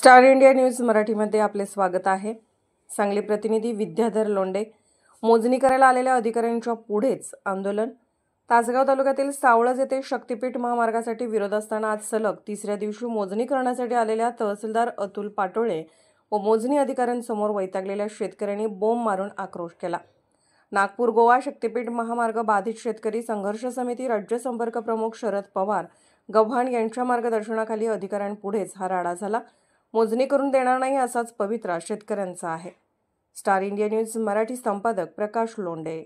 Star India news मराठीमध्ये आपले स्वागत आहे। सांगली प्रतिनिधी विद्याधर लोंढे। मोजणी करायला आलेल्या अधिकाऱ्यांच्या पुढेच आंदोलन। तासगाव तालुक्यातील सावळज येथे शक्तीपीठ महामार्गासाठी विरोध असताना आज सलग तिसऱ्या दिवशी मोजणी करण्यासाठी आलेल्या तहसीलदार अतुल पाटोळे व मोजणी अधिकाऱ्यांसमोर वैतागलेल्या शेतकऱ्यांनी बोंब मारून आक्रोश केला। नागपूर गोवा शक्तीपीठ महामार्ग बाधित शेतकरी संघर्ष समिती राज्य संपर्क प्रमुख शरद पवार गव्हाण यांच्या मार्गदर्शनाखाली अधिकाऱ्यांपुढेच हा राडा झाला। मोजणी करून देणार नाही असाच पवित्रा शेतकऱ्यांचा आहे। स्टार इंडिया न्यूज मराठी संपादक प्रकाश लोंढे।